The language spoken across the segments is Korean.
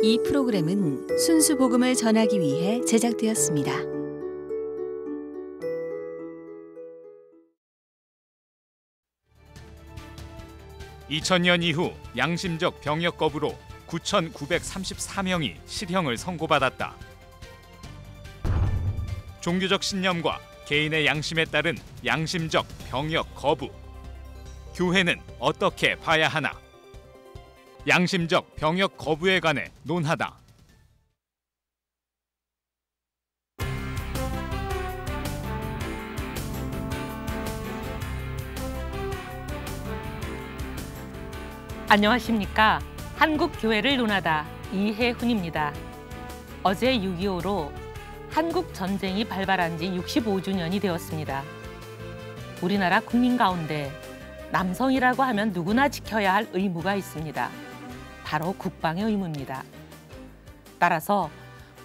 이 프로그램은 순수 복음을 전하기 위해 제작되었습니다. 2000년 이후 양심적 병역 거부로 9,934명이 실형을 선고받았다. 종교적 신념과 개인의 양심에 따른 양심적 병역 거부. 교회는 어떻게 봐야 하나? 양심적 병역 거부에 관해 논하다. 안녕하십니까. 한국교회를 논하다 이혜훈입니다. 어제 6.25로 한국 전쟁이 발발한 지 65주년이 되었습니다. 우리나라 국민 가운데 남성이라고 하면 누구나 지켜야 할 의무가 있습니다. 바로 국방의 의무입니다. 따라서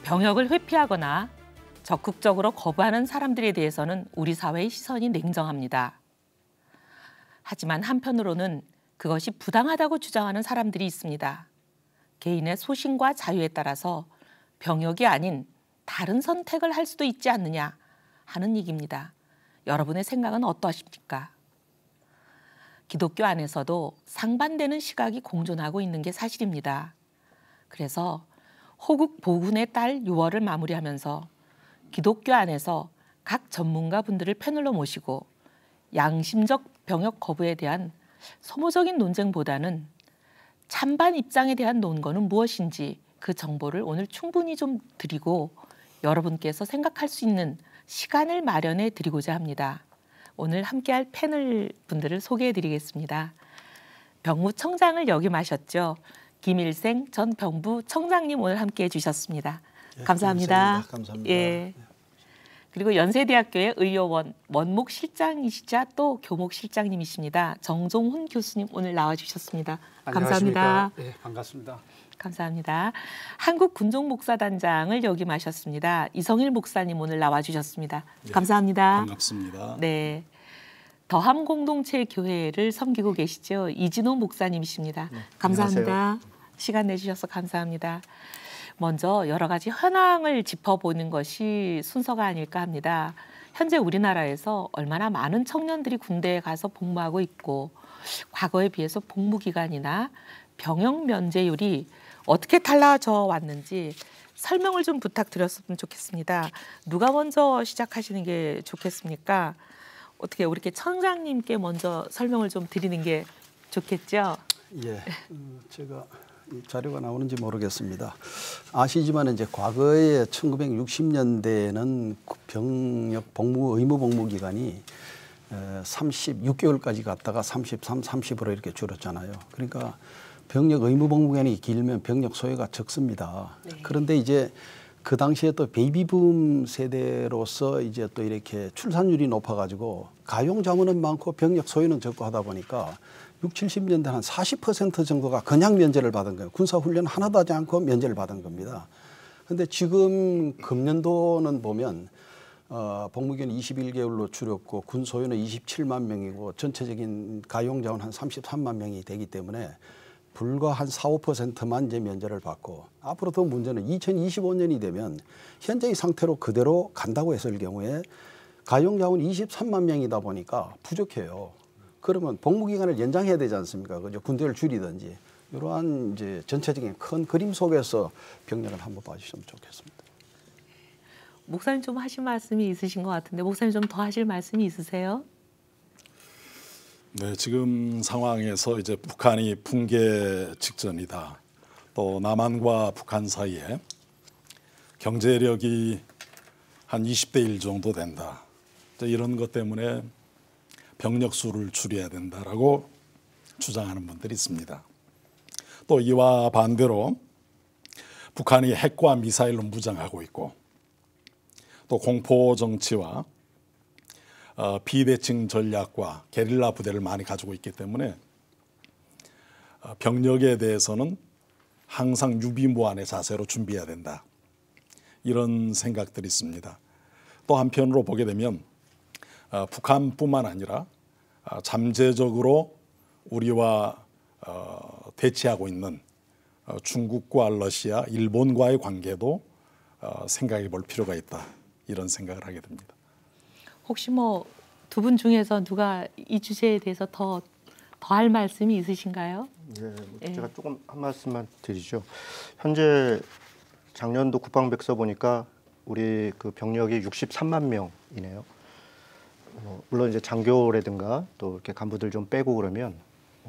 병역을 회피하거나 적극적으로 거부하는 사람들에 대해서는 우리 사회의 시선이 냉정합니다. 하지만 한편으로는 그것이 부당하다고 주장하는 사람들이 있습니다. 개인의 소신과 자유에 따라서 병역이 아닌 다른 선택을 할 수도 있지 않느냐 하는 얘기입니다. 여러분의 생각은 어떠십니까? 기독교 안에서도 상반되는 시각이 공존하고 있는 게 사실입니다. 그래서 호국 보훈의 딸 6월을 마무리하면서 기독교 안에서 각 전문가 분들을 패널로 모시고 양심적 병역 거부에 대한 소모적인 논쟁보다는 찬반 입장에 대한 논거는 무엇인지 그 정보를 오늘 충분히 좀 드리고 여러분께서 생각할 수 있는 시간을 마련해 드리고자 합니다. 오늘 함께할 패널 분들을 소개해 드리겠습니다. 병무청장을 역임하셨죠. 김일생 전 병무청장님 오늘 함께해 주셨습니다. 예, 감사합니다. 감사합니다. 예. 그리고 연세대학교의 의료원 원목 실장이시자 또 교목 실장님이십니다. 정종훈 교수님 오늘 나와주셨습니다. 감사합니다. 네, 반갑습니다. 감사합니다. 한국군종목사단장을 역임하셨습니다. 이성일 목사님 오늘 나와주셨습니다. 네, 감사합니다. 반갑습니다. 네, 더함 공동체 교회를 섬기고 계시죠. 이진호 목사님이십니다. 네, 감사합니다. 안녕하세요. 시간 내주셔서 감사합니다. 먼저 여러 가지 현황을 짚어보는 것이 순서가 아닐까 합니다. 현재 우리나라에서 얼마나 많은 청년들이 군대에 가서 복무하고 있고 과거에 비해서 복무기간이나 병역 면제율이 어떻게 달라져 왔는지 설명을 좀 부탁드렸으면 좋겠습니다. 누가 먼저 시작하시는 게 좋겠습니까? 어떻게 우리 청장님께 먼저 설명을 좀 드리는 게 좋겠죠? 예, 제가 이 자료가 나오는지 모르겠습니다. 아시지만 이제 과거에 1960년대에는 병역 복무 의무 복무 기간이 36개월까지 갔다가 33, 30으로 이렇게 줄었잖아요. 그러니까 병역 의무 복무 기간이 길면 병역 소요가 적습니다. 네. 그런데 이제 그 당시에 또 베이비붐 세대로서 이제 또 이렇게 출산율이 높아가지고 가용 자문은 많고 병역 소요는 적고 하다 보니까 60, 70년대 한 40% 정도가 그냥 면제를 받은 거예요. 군사훈련 하나도 하지 않고 면제를 받은 겁니다. 그런데 지금 금년도는 보면 복무기간 21개월로 줄였고 군 소요는 27만 명이고 전체적인 가용 자원 한 33만 명이 되기 때문에 불과 한 4, 5%만 이제 면제를 받고 앞으로 더 문제는 2025년이 되면 현재의 상태로 그대로 간다고 했을 경우에 가용 자원 23만 명이다 보니까 부족해요. 그러면 복무 기간을 연장해야 되지 않습니까? 그죠? 군대를 줄이든지 이러한 이제 전체적인 큰 그림 속에서 병력을 한번 봐주시면 좋겠습니다. 목사님 좀 하실 말씀이 있으신 것 같은데 목사님 좀 더 하실 말씀이 있으세요? 네, 지금 상황에서 이제 북한이 붕괴 직전이다. 또 남한과 북한 사이에 경제력이 한 20대 1 정도 된다. 이런 것 때문에 병력 수를 줄여야 된다라고 주장하는 분들이 있습니다. 또 이와 반대로 북한이 핵과 미사일로 무장하고 있고 또 공포 정치와 비대칭 전략과 게릴라 부대를 많이 가지고 있기 때문에 병력에 대해서는 항상 유비무환의 자세로 준비해야 된다. 이런 생각들이 있습니다. 또 한편으로 보게 되면 북한뿐만 아니라 잠재적으로 우리와 대치하고 있는 중국과 러시아, 일본과의 관계도 생각해 볼 필요가 있다. 이런 생각을 하게 됩니다. 혹시 뭐 두 분 중에서 누가 이 주제에 대해서 더 할 말씀이 있으신가요? 네, 제가 조금 한 말씀만 드리죠. 현재 작년도 국방백서 보니까 우리 그 병력이 63만 명이네요. 물론 이제 장교라든가 또 이렇게 간부들 좀 빼고 그러면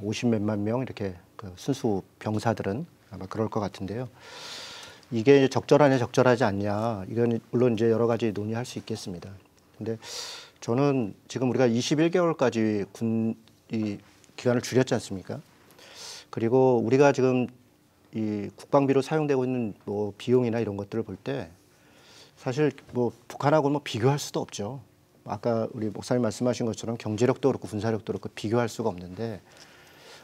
50몇만 명 이렇게 그 순수 병사들은 아마 그럴 것 같은데요. 이게 적절하냐 적절하지 않냐 이건 물론 이제 여러 가지 논의할 수 있겠습니다. 근데 저는 지금 우리가 21개월까지 이 기간을 줄였지 않습니까? 그리고 우리가 지금 이 국방비로 사용되고 있는 뭐 비용이나 이런 것들을 볼 때 사실 뭐 북한하고 뭐 비교할 수도 없죠. 아까 우리 목사님 말씀하신 것처럼 경제력도 그렇고 군사력도 그렇고 비교할 수가 없는데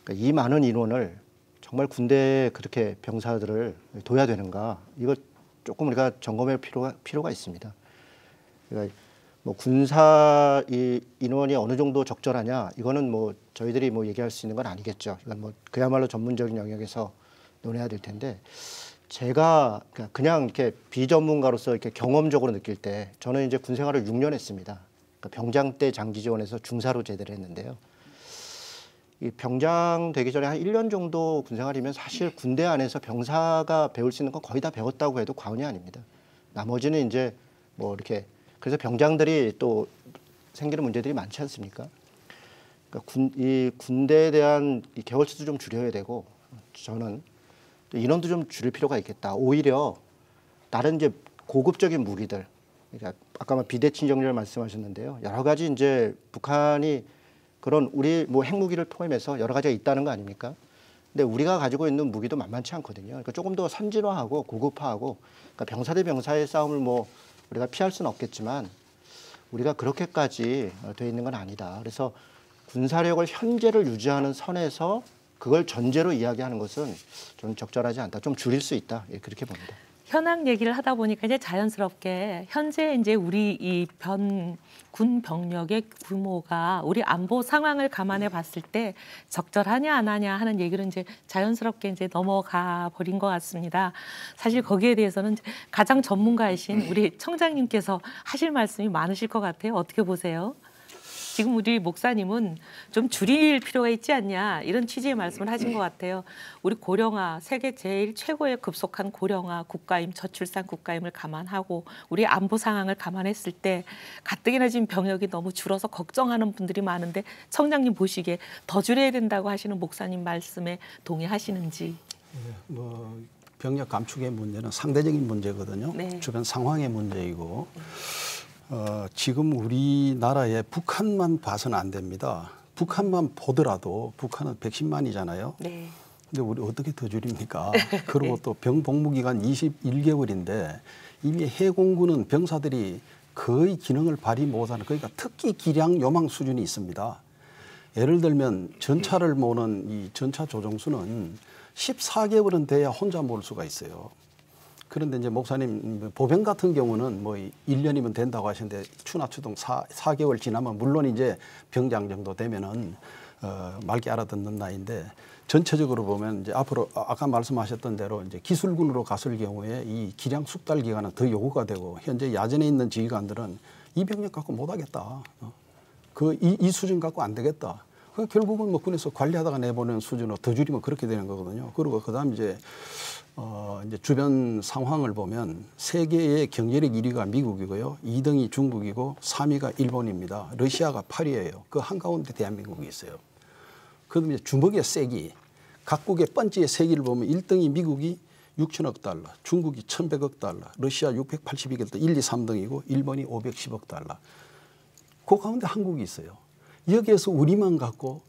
그러니까 이 많은 인원을 정말 군대에 그렇게 병사들을 둬야 되는가 이걸 조금 우리가 점검할 필요가 있습니다. 그러니까 뭐 군사 인원이 어느 정도 적절하냐 이거는 뭐 저희들이 뭐 얘기할 수 있는 건 아니겠죠. 이건 뭐 그야말로 전문적인 영역에서 논해야 될 텐데 제가 그냥 이렇게 비전문가로서 이렇게 경험적으로 느낄 때 저는 이제 군 생활을 6년 했습니다. 그러니까 병장 때 장기 지원해서 중사로 제대를 했는데요. 이 병장 되기 전에 한 1년 정도 군 생활이면 사실 군대 안에서 병사가 배울 수 있는 건 거의 다 배웠다고 해도 과언이 아닙니다. 나머지는 이제 뭐 이렇게 그래서 병장들이 또 생기는 문제들이 많지 않습니까? 그러니까 이 군대에 대한 이 개월수도 좀 줄여야 되고 저는 또 인원도 좀 줄일 필요가 있겠다. 오히려 다른 이제 고급적인 무기들, 그러니까 아까 비대칭전략 말씀하셨는데요. 여러 가지 이제 북한이 그런 우리 뭐 핵무기를 포함해서 여러 가지가 있다는 거 아닙니까? 근데 우리가 가지고 있는 무기도 만만치 않거든요. 그러니까 조금 더 선진화하고 고급화하고 그러니까 병사 대 병사의 싸움을 뭐 우리가 피할 수는 없겠지만 우리가 그렇게까지 돼 있는 건 아니다. 그래서 군사력을 현재를 유지하는 선에서 그걸 전제로 이야기하는 것은 좀 적절하지 않다. 좀 줄일 수 있다. 예, 그렇게 봅니다. 현황 얘기를 하다 보니까 이제 자연스럽게 현재 이제 우리 이 군 병력의 규모가 우리 안보 상황을 감안해 봤을 때 적절하냐 안 하냐 하는 얘기를 이제 자연스럽게 이제 넘어가 버린 것 같습니다. 사실 거기에 대해서는 가장 전문가이신 우리 청장님께서 하실 말씀이 많으실 것 같아요. 어떻게 보세요? 지금 우리 목사님은 좀 줄일 필요가 있지 않냐 이런 취지의 말씀을 하신 것 같아요. 우리 고령화, 세계 제일 최고에 급속한 고령화 국가임, 저출산 국가임을 감안하고 우리 안보 상황을 감안했을 때 가뜩이나 지금 병력이 너무 줄어서 걱정하는 분들이 많은데 청장님 보시기에 더 줄여야 된다고 하시는 목사님 말씀에 동의하시는지. 뭐 병력 감축의 문제는 상대적인 문제거든요. 네. 주변 상황의 문제이고 지금 우리나라에 북한만 봐서는 안 됩니다. 북한만 보더라도 북한은 110만이잖아요. 네. 근데 우리 어떻게 더 줄입니까? 그리고 또 병복무기간 21개월인데 이미 해공군은 병사들이 거의 기능을 발휘 못하는 그러니까 특기 기량 요망 수준이 있습니다. 예를 들면 전차를 모는 이 전차 조종수는 14개월은 돼야 혼자 몰 수가 있어요. 그런데 이제 목사님 보병 같은 경우는 뭐 1년이면 된다고 하시는데 추나추동 4개월 지나면 물론 이제 병장 정도 되면은 맑게 알아듣는 나이인데 전체적으로 보면 이제 앞으로 아까 말씀하셨던 대로 이제 기술군으로 갔을 경우에 이 기량 숙달 기간은 더 요구가 되고 현재 야전에 있는 지휘관들은 이 병력 갖고 못 하겠다. 이 수준 갖고 안 되겠다. 결국은 뭐 군에서 관리하다가 내보내는 수준으로 더 줄이면 그렇게 되는 거거든요. 그리고 그다음 이제 주변 상황을 보면 세계의 경제력 1위가 미국이고요. 2등이 중국이고 3위가 일본입니다. 러시아가 8위예요. 그 한가운데 대한민국이 있어요. 그다음에 주먹의 세기, 각국의 번지의 세기를 보면 1등이 미국이 6천억 달러, 중국이 1,100억 달러, 러시아 682억 달러, 1, 2, 3등이고 일본이 510억 달러. 그 가운데 한국이 있어요. 여기에서 우리만 갖고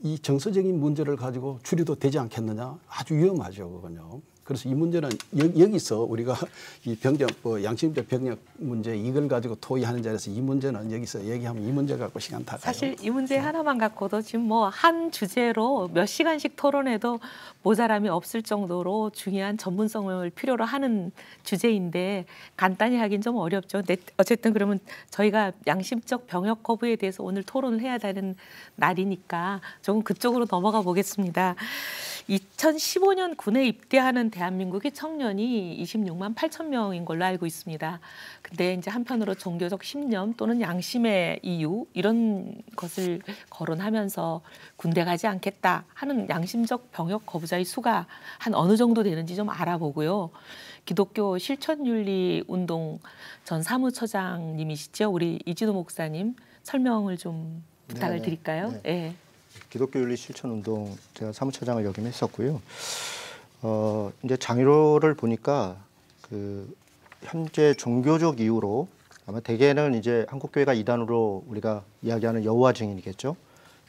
이 정서적인 문제를 가지고 줄여도 되지 않겠느냐? 아주 위험하죠, 그건요. 그래서 이 문제는 여기서 우리가 이 양심적 병력 문제 이걸 가지고 토의하는 자리에서 이 문제는 여기서 얘기하면 이 문제 갖고 시간 다 가요. 사실 이 문제 하나만 갖고도 지금 뭐 한 주제로 몇 시간씩 토론해도 모자람이 없을 정도로 중요한 전문성을 필요로 하는 주제인데 간단히 하긴 좀 어렵죠. 근데 어쨌든 그러면 저희가 양심적 병역 거부에 대해서 오늘 토론을 해야 되는 날이니까 조금 그쪽으로 넘어가 보겠습니다. 2015년 군에 입대하는 대한민국의 청년이 26만 8천 명인 걸로 알고 있습니다. 근데 이제 한편으로 종교적 신념 또는 양심의 이유 이런 것을 거론하면서 군대 가지 않겠다 하는 양심적 병역 거부자의 수가 한 어느 정도 되는지 좀 알아보고요. 기독교 실천윤리 운동 전 사무처장님이시죠. 우리 이진우 목사님 설명을 좀 부탁을 드릴까요? 네. 네. 기독교윤리 실천운동 제가 사무처장을 역임했었고요. 이제 장로를 보니까 그 현재 종교적 이유로 아마 대개는 이제 한국교회가 이단으로 우리가 이야기하는 여호와 증인이겠죠.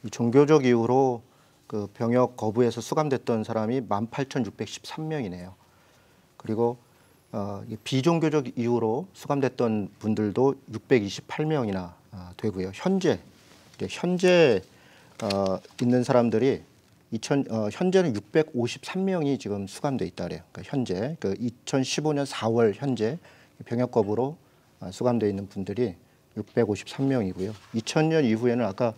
이 종교적 이유로 그 병역 거부에서 수감됐던 사람이 18,613명이네요. 그리고 비종교적 이유로 수감됐던 분들도 628명이나 되고요. 현재 있는 사람들이 현재는 653명이 지금 수감돼 있다 그래요. 그러니까 현재 2015년 4월 현재 병역 거부로 수감돼 있는 분들이 653명이고요. 2000년 이후에는 아까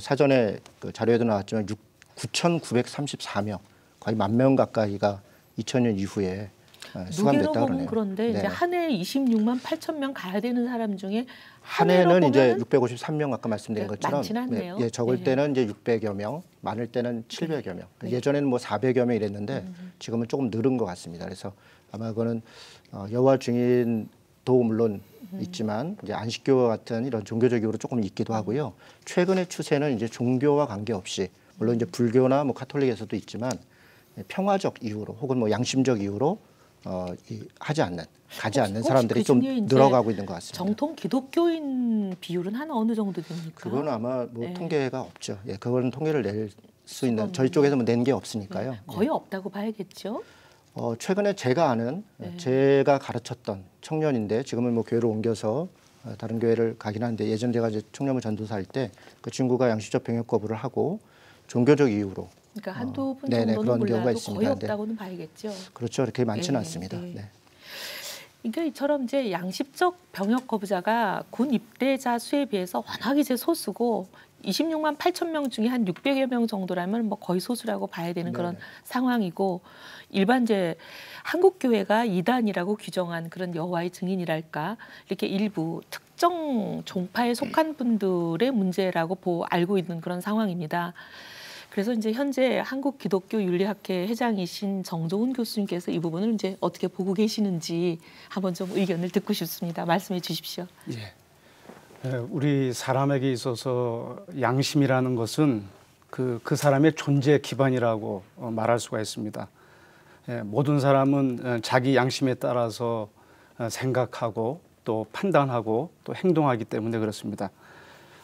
사전에 그 자료에도 나왔지만 9,934명, 거의 10,000명 가까이가 2000년 이후에 수감됐다 그러네요. 그런데 네. 이제 한 해에 26만 8천 명 가야 되는 사람 중에 한 해는 이제 653명 아까 말씀드린 것처럼 많지는 않네요. 예, 적을 네. 때는 이제 600여 명, 많을 때는 700여 명. 네. 예전에는 뭐 400여 명 이랬는데 지금은 조금 늘은 것 같습니다. 그래서 아마 그거는 여호와 증인도 물론 있지만 이제 안식교와 같은 이런 종교적 이유로 조금 있기도 하고요. 최근의 추세는 이제 종교와 관계없이 물론 이제 불교나 뭐 카톨릭에서도 있지만 평화적 이유로 혹은 뭐 양심적 이유로 가지 않는 사람들이 좀 늘어가고 있는 것 같습니다. 정통 기독교인 비율은 한 어느 정도 됩니까? 그거는 아마 뭐 네. 통계가 없죠. 예, 그거는 통계를 낼 수 있는 저희 쪽에서 뭐 낸 게 없으니까요. 네. 거의 없다고 봐야겠죠. 최근에 제가 아는 제가 가르쳤던 청년인데 지금은 뭐 교회를 옮겨서 다른 교회를 가긴 하는데 예전 제가 이제 청년부 전도사 할 때 그 친구가 양심적 병역 거부를 하고 종교적 이유로 그러니까 한두 분 네네, 정도는 그런 경우가 몰라도 있습니다. 거의 네. 없다고는 봐야겠죠. 그렇죠. 그렇게 많지는 네, 않습니다. 네. 네. 그러니까 이처럼 이제 양심적 병역 거부자가 군 입대자 수에 비해서 워낙 이제 소수고 26만 8천 명 중에 한 600여 명 정도라면 뭐 거의 소수라고 봐야 되는 그런 네네. 상황이고 일반 이제 한국 교회가 이단이라고 규정한 그런 여호와의 증인이랄까 이렇게 일부 특정 종파에 속한 분들의 문제라고 알고 있는 그런 상황입니다. 그래서 이제 현재 한국기독교윤리학회 회장이신 정종훈 교수님께서 이 부분을 이제 어떻게 보고 계시는지 한번 좀 의견을 듣고 싶습니다. 말씀해 주십시오. 예. 우리 사람에게 있어서 양심이라는 것은 그 사람의 존재 기반이라고 말할 수가 있습니다. 모든 사람은 자기 양심에 따라서 생각하고 또 판단하고 또 행동하기 때문에 그렇습니다.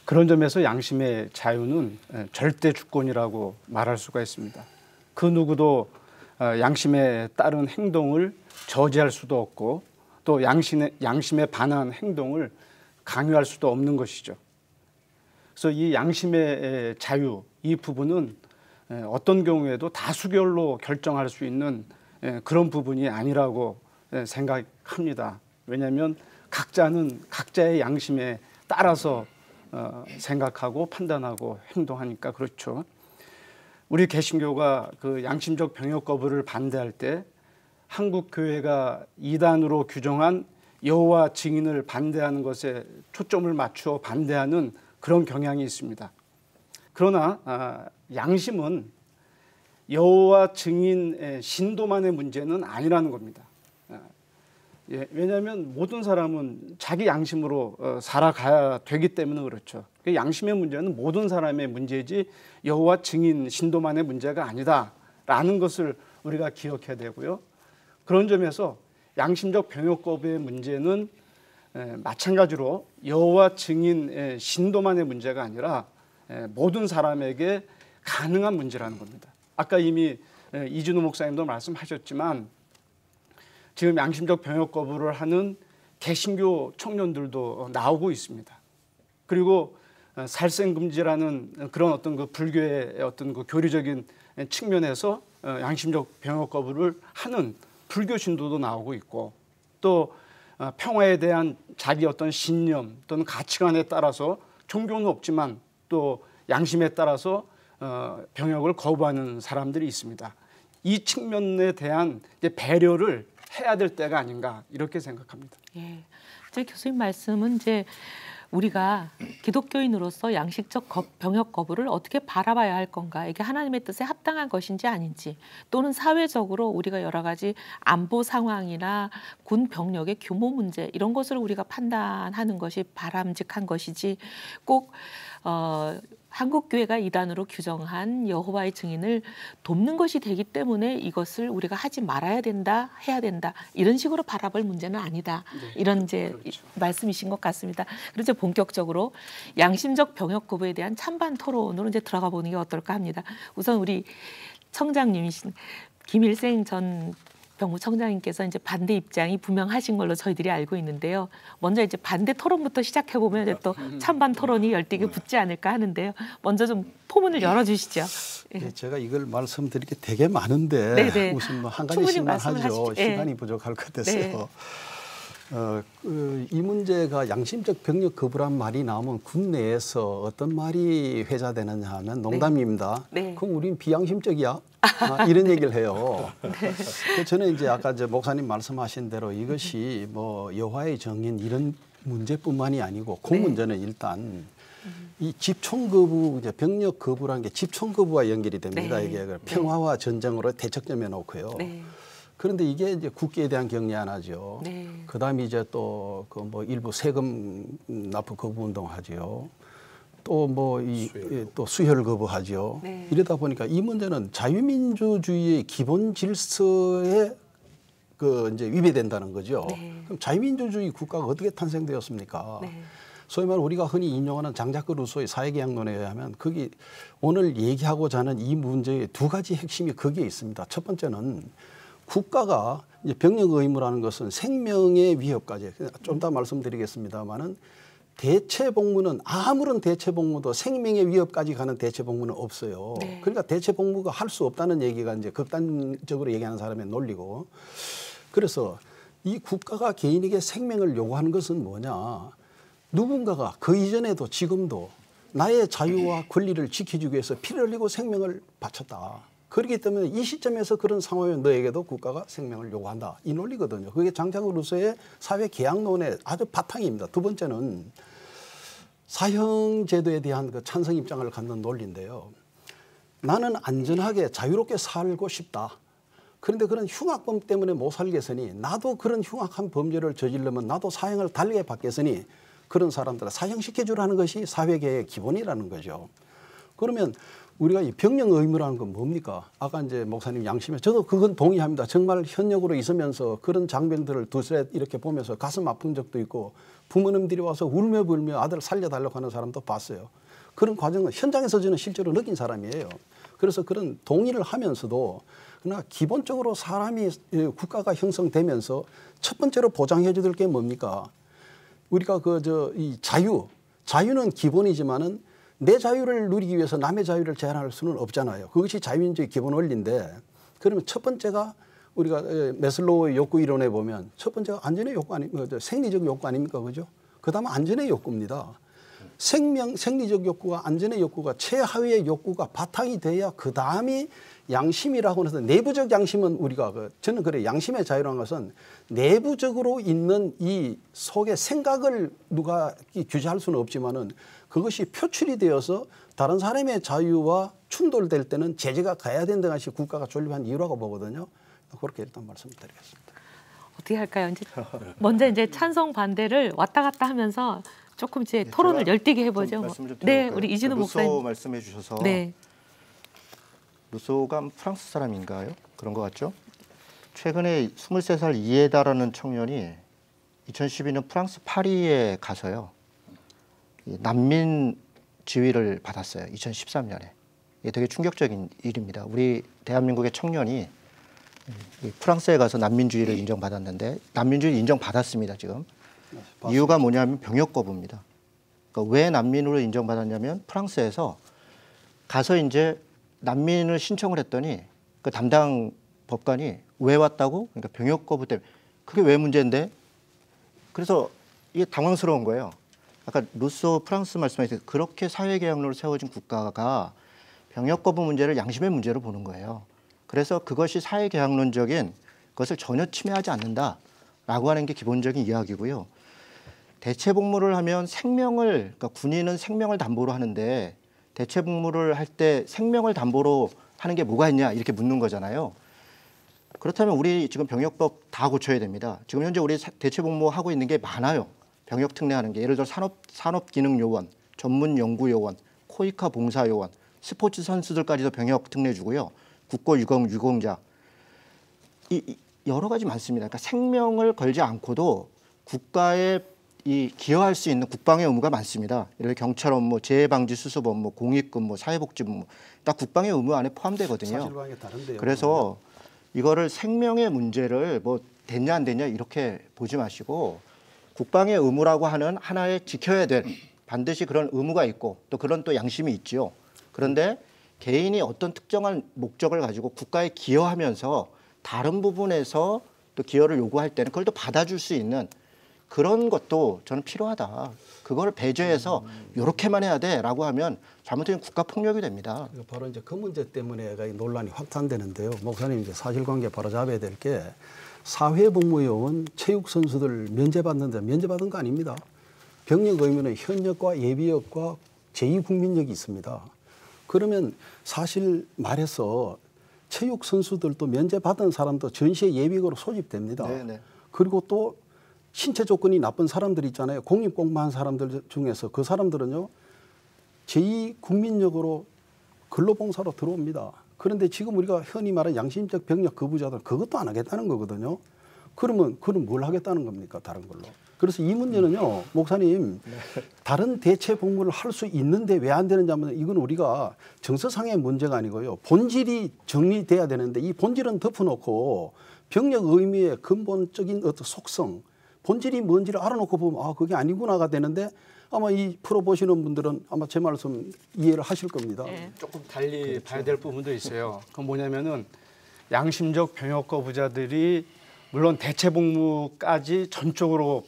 그런 점에서 양심의 자유는 절대 주권이라고 말할 수가 있습니다. 그 누구도 양심에 따른 행동을 저지할 수도 없고 또 양심에 반한 행동을 강요할 수도 없는 것이죠. 그래서 이 양심의 자유, 이 부분은 어떤 경우에도 다수결로 결정할 수 있는 그런 부분이 아니라고 생각합니다. 왜냐하면 각자는 각자의 양심에 따라서 생각하고 판단하고 행동하니까 그렇죠. 우리 개신교가 그 양심적 병역 거부를 반대할 때 한국 교회가 이단으로 규정한 여호와 증인을 반대하는 것에 초점을 맞추어 반대하는 그런 경향이 있습니다. 그러나 양심은 여호와 증인의 신도만의 문제는 아니라는 겁니다. 왜냐하면 모든 사람은 자기 양심으로 살아가야 되기 때문에 그렇죠. 양심의 문제는 모든 사람의 문제이지 여호와 증인 신도만의 문제가 아니다라는 것을 우리가 기억해야 되고요. 그런 점에서 양심적 병역 거부의 문제는 마찬가지로 여호와 증인 신도만의 문제가 아니라 모든 사람에게 가능한 문제라는 겁니다. 아까 이미 이진우 목사님도 말씀하셨지만 지금 양심적 병역 거부를 하는 개신교 청년들도 나오고 있습니다. 그리고 살생금지라는 그런 어떤 그 불교의 어떤 그 교리적인 측면에서 양심적 병역 거부를 하는 불교 신도도 나오고 있고 또 평화에 대한 자기 어떤 신념 또는 가치관에 따라서 종교는 없지만 또 양심에 따라서 병역을 거부하는 사람들이 있습니다. 이 측면에 대한 이제 배려를 해야 될 때가 아닌가 이렇게 생각합니다. 예, 이제 교수님 말씀은 이제 우리가 기독교인으로서 양식적 병역 거부를 어떻게 바라봐야 할 건가, 이게 하나님의 뜻에 합당한 것인지 아닌지, 또는 사회적으로 우리가 여러 가지 안보 상황이나 군 병력의 규모 문제 이런 것을 우리가 판단하는 것이 바람직한 것이지, 꼭 한국교회가 이단으로 규정한 여호와의 증인을 돕는 것이 되기 때문에 이것을 우리가 하지 말아야 된다, 해야 된다, 이런 식으로 바라볼 문제는 아니다. 네, 이런 이제 그렇죠. 말씀이신 것 같습니다. 그리고 이제 본격적으로 양심적 병역 거부에 대한 찬반 토론으로 이제 들어가 보는 게 어떨까 합니다. 우선 우리 청장님이신 김일생 전 병무청장님께서 이제 반대 입장이 분명하신 걸로 저희들이 알고 있는데요. 먼저 이제 반대 토론부터 시작해 보면 이제 또 찬반 토론이 열띠게 붙지 않을까 하는데요. 먼저 좀 포문을 열어주시죠. 네, 제가 이걸 말씀드릴 게 되게 많은데 네네. 무슨 뭐 한 충분히 가지씩만 말씀을 하죠. 하십시오. 시간이 네. 부족할 것 같아서요. 네. 이 문제가 양심적 병력 거부란 말이 나오면 군 내에서 어떤 말이 회자되느냐 하면 농담입니다. 네. 그럼 우린 비양심적이야. 이런 얘기를 해요. 그래서 저는 이제 아까 이제 목사님 말씀하신 대로 이것이 뭐 여호와의 정인 이런 문제뿐만이 아니고 그 문제는 일단 이 집총 거부, 이제 병력 거부라는 게 집총 거부와 연결이 됩니다. 네. 이게 평화와 전쟁으로 대척점에 놓고요. 네. 그런데 이게 이제 국기에 대한 경례 하나죠. 네. 그다음에 이제 또 그 뭐 일부 세금 납부 거부 운동하지요. 또 뭐 이 또 수혈 거부하죠. 네. 이러다 보니까 이 문제는 자유민주주의의 기본 질서에 그 이제 위배된다는 거죠. 네. 그럼 자유민주주의 국가가 어떻게 탄생되었습니까? 네. 소위 말 우리가 흔히 인용하는 장자크 루소의 사회계약론에 의하면 거기 오늘 얘기하고자 하는 이 문제의 두 가지 핵심이 거기에 있습니다. 첫 번째는 국가가 이제 병력 의무라는 것은 생명의 위협까지, 좀 더 말씀드리겠습니다만은 대체 복무는 아무런 대체 복무도 생명의 위협까지 가는 대체 복무는 없어요. 네. 그러니까 대체 복무가 할 수 없다는 얘기가 이제 극단적으로 얘기하는 사람의 논리고, 그래서 이 국가가 개인에게 생명을 요구하는 것은 뭐냐? 누군가가 그 이전에도 지금도 나의 자유와 권리를 지켜주기 위해서 피를 흘리고 생명을 바쳤다. 그렇기 때문에 이 시점에서 그런 상황에 너에게도 국가가 생명을 요구한다. 이 논리거든요. 그게 장자크 루소의 사회계약론의 아주 바탕입니다. 두 번째는 사형제도에 대한 그 찬성 입장을 갖는 논리인데요. 나는 안전하게 자유롭게 살고 싶다. 그런데 그런 흉악범 때문에 못 살겠으니 나도 그런 흉악한 범죄를 저지르면 나도 사형을 달게 받겠으니 그런 사람들을 사형시켜주라는 것이 사회계의 기본이라는 거죠. 그러면 우리가 이 병력 의무라는 건 뭡니까? 아까 이제 목사님 양심에 저도 그건 동의합니다. 정말 현역으로 있으면서 그런 장병들을 두세 이렇게 보면서 가슴 아픈 적도 있고 부모님들이 와서 울며 불며 아들 살려달라고 하는 사람도 봤어요. 그런 과정을 현장에서 저는 실제로 느낀 사람이에요. 그래서 그런 동의를 하면서도 그러나 기본적으로 사람이 국가가 형성되면서 첫 번째로 보장해 줄 게 뭡니까? 우리가 이 자유는 기본이지만은 내 자유를 누리기 위해서 남의 자유를 제한할 수는 없잖아요. 그것이 자유민주의 기본 원리인데, 그러면 첫 번째가 우리가 메슬로우의 욕구 이론에 보면 첫 번째가 안전의 욕구 아닙니까? 생리적 욕구 아닙니까? 그죠? 그 다음에 안전의 욕구입니다. 생리적 욕구와 안전의 욕구가 최하위의 욕구가 바탕이 돼야 그 다음이 양심이라고 해서 내부적 양심은 우리가 저는 그래 양심의 자유라는 것은 내부적으로 있는 이 속의 생각을 누가 규제할 수는 없지만은 그것이 표출이 되어서 다른 사람의 자유와 충돌될 때는 제재가 가야 된다는 것이 국가가 존립한 이유라고 보거든요. 그렇게 일단 말씀드리겠습니다. 어떻게 할까요? 이제 먼저 이제 찬성 반대를 왔다 갔다 하면서 조금 이제 토론을 열띠게 해보죠. 네, 우리 이진우 목사님. 루소 말씀해 주셔서 네. 루소가 프랑스 사람인가요? 그런 것 같죠? 최근에 23살 이에다라는 청년이 2012년 프랑스 파리에 가서요. 난민 지위를 받았어요. 2013년에. 이게 되게 충격적인 일입니다. 우리 대한민국의 청년이 프랑스에 가서 난민주의를 인정받았는데 난민주의 인정받았습니다. 지금. 이유가 뭐냐면 병역 거부입니다. 그러니까 왜 난민으로 인정받았냐면 프랑스에서 가서 이제 난민을 신청을 했더니 그 담당 법관이 왜 왔다고? 그러니까 병역 거부 때문에. 그게 왜 문제인데? 그래서 이게 당황스러운 거예요. 아까 루소 프랑스 말씀하셨을 때 그렇게 사회계약론을 세워진 국가가 병역 거부 문제를 양심의 문제로 보는 거예요. 그래서 그것이 사회계약론적인 것을 전혀 침해하지 않는다라고 하는 게 기본적인 이야기고요. 대체복무를 하면 그러니까 군인은 생명을 담보로 하는데 대체복무를 할 때 생명을 담보로 하는 게 뭐가 있냐 이렇게 묻는 거잖아요. 그렇다면 우리 지금 병역법 다 고쳐야 됩니다. 지금 현재 우리 대체복무하고 있는 게 많아요. 병역 특례하는 게 예를 들어 산업기능요원, 전문연구요원, 코이카 봉사요원, 스포츠 선수들까지도 병역 특례 주고요. 국고유공자 여러 가지 많습니다. 그러니까 생명을 걸지 않고도 국가에 기여할 수 있는 국방의 의무가 많습니다. 예를 들어 경찰 업무, 재해방지 수습 업무, 공익근무, 사회복지근무 다 국방의 의무 안에 포함되거든요. 사실관계 다른데요. 그래서 이거를 생명의 문제를 뭐 됐냐 안 됐냐 이렇게 보지 마시고 국방의 의무라고 하는 하나의 지켜야 될 반드시 그런 의무가 있고 또 그런 또 양심이 있지요. 그런데 개인이 어떤 특정한 목적을 가지고 국가에 기여하면서 다른 부분에서 또 기여를 요구할 때는 그걸 또 받아줄 수 있는 그런 것도 저는 필요하다. 그걸 배제해서 이렇게만 해야 돼라고 하면 잘못하면 국가 폭력이 됩니다. 바로 이제 그 문제 때문에 논란이 확산되는데요. 목사님 이제 사실관계 바로 잡아야 될 게 사회복무요원, 체육선수들 면제받는데 면제받은 거 아닙니다. 병역 의무는 현역과 예비역과 제2국민역이 있습니다. 그러면 사실 말해서 체육 선수들도 면제받은 사람도 전시에 예비역으로 소집됩니다. 네네. 그리고 또 신체 조건이 나쁜 사람들 있잖아요. 공익공무한 사람들 중에서 그 사람들은요. 제2국민역으로 근로봉사로 들어옵니다. 그런데 지금 우리가 흔히 말하는 양심적 병력 거부자들 그것도 안 하겠다는 거거든요. 그러면 그럼 뭘 하겠다는 겁니까? 다른 걸로. 그래서 이 문제는요. 목사님 다른 대체 복무를 할 수 있는데 왜 안 되는지 하면 이건 우리가 정서상의 문제가 아니고요. 본질이 정리돼야 되는데 이 본질은 덮어놓고 병력 의미의 근본적인 어떤 속성 본질이 뭔지를 알아놓고 보면 아 그게 아니구나가 되는데 아마 이 프로 보시는 분들은 아마 제 말씀 이해를 하실 겁니다. 네. 조금 달리 봐야 될 부분도 있어요. 그건 뭐냐면은 양심적 병역 거부자들이 물론 대체복무까지 전적으로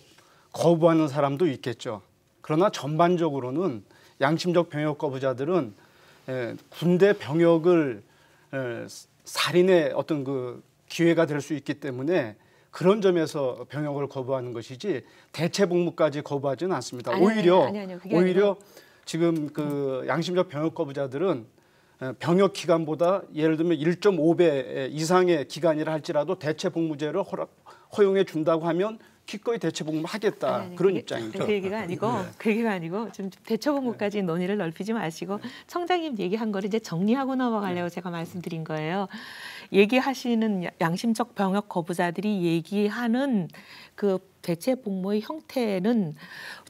거부하는 사람도 있겠죠. 그러나 전반적으로는 양심적 병역 거부자들은 군대 병역을 살인의 어떤 그 기회가 될 수 있기 때문에 그런 점에서 병역을 거부하는 것이지 대체복무까지 거부하지는 않습니다. 오히려 지금 그 양심적 병역 거부자들은 병역 기간보다 예를 들면 1.5배 이상의 기간이라 할지라도 대체복무제를 허용해 준다고 하면 기꺼이 대체복무 하겠다 그런 입장이죠. 그 얘기가 아니고 좀 대체복무까지 논의를 넓히지 마시고 청장님 얘기한 거를 이제 정리하고 넘어가려고 제가 말씀드린 거예요. 얘기하시는 양심적 병역 거부자들이 얘기하는 그 대체복무의 형태는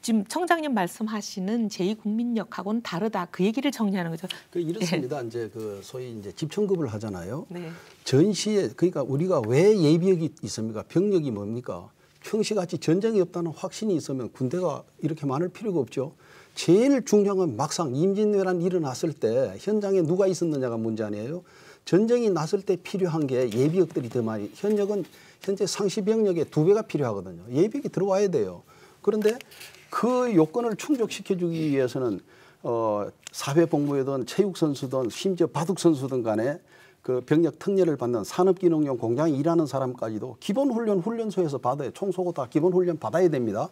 지금 청장님 말씀하시는 제2국민역하고는 다르다. 그 얘기를 정리하는 거죠. 이렇습니다. 네. 이제 그 소위 이제 집천급을 하잖아요. 네. 전시에 그러니까 우리가 왜 예비역이 있습니까? 병력이 뭡니까? 평시같이 전쟁이 없다는 확신이 있으면 군대가 이렇게 많을 필요가 없죠. 제일 중요한 건 막상 임진왜란이 일어났을 때 현장에 누가 있었느냐가 문제 아니에요. 전쟁이 났을 때 필요한 게 예비역들이 더 많이 현역은 현재 상시 병력의 2배가 필요하거든요. 예비역이 들어와야 돼요. 그런데 그 요건을 충족시켜주기 위해서는 사회복무회든 체육선수든 심지어 바둑선수든 간에 그 병력 특례를 받는 산업기능용 공장에 일하는 사람까지도 기본훈련 훈련소에서 받아요. 총 쏘고 다 기본훈련 받아야 됩니다.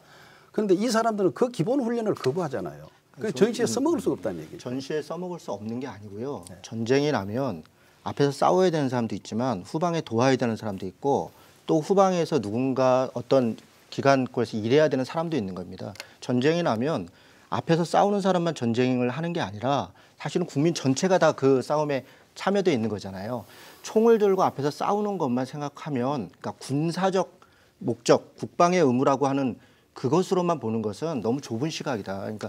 그런데 이 사람들은 그 기본훈련을 거부하잖아요. 그 전시에 써먹을 수가 없다는 얘기죠. 전시에 써먹을 수 없는 게 아니고요. 네. 전쟁이 나면 앞에서 싸워야 되는 사람도 있지만 후방에 도와야 되는 사람도 있고 또 후방에서 누군가 어떤 기관권에서 일해야 되는 사람도 있는 겁니다. 전쟁이 나면 앞에서 싸우는 사람만 전쟁을 하는 게 아니라 사실은 국민 전체가 다 그 싸움에 참여되어 있는 거잖아요. 총을 들고 앞에서 싸우는 것만 생각하면 그러니까 군사적 목적, 국방의 의무라고 하는 그것으로만 보는 것은 너무 좁은 시각이다. 그러니까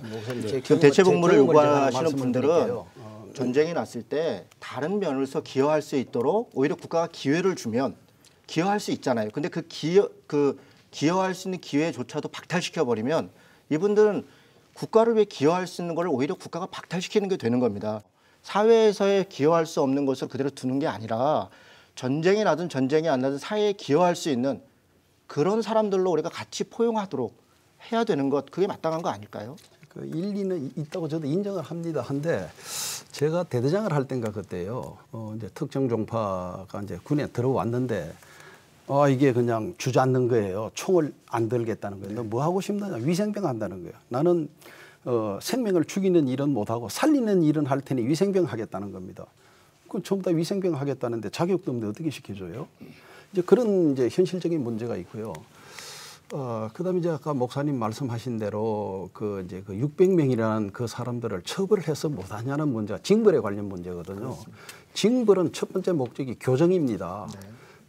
지금 대체복무를 요구하시는 분들은 전쟁이 났을 때 다른 면에서 기여할 수 있도록 오히려 국가가 기회를 주면 기여할 수 있잖아요. 근데 그 기여할 수 있는 기회조차도 박탈시켜 버리면 이분들은 국가를 위해 기여할 수 있는 걸 오히려 국가가 박탈시키는 게 되는 겁니다. 사회에서의 기여할 수 없는 것을 그대로 두는 게 아니라 전쟁이 나든 전쟁이 안 나든 사회에 기여할 수 있는 그런 사람들로 우리가 같이 포용하도록 해야 되는 것 그게 마땅한 거 아닐까요? 그 일리는 있다고 저도 인정을 합니다. 한데 제가 대대장을 할 때인가 그때요. 이제 특정 종파가 이제 군에 들어왔는데 이게 그냥 주저앉는 거예요. 총을 안 들겠다는 거예요. 너 뭐 하고 싶느냐? 위생병 한다는 거예요. 나는 생명을 죽이는 일은 못하고 살리는 일은 할 테니 위생병 하겠다는 겁니다. 그럼 전부 다 위생병 하겠다는데 자격도 없는데 어떻게 시켜줘요? 이제 그런 이제 현실적인 문제가 있고요. 그다음에 이제 아까 목사님 말씀하신 대로 그 600명이라는 그 사람들을 처벌해서 못하냐는 문제가 징벌에 관련 문제거든요. 그렇습니다. 징벌은 첫 번째 목적이 교정입니다. 네.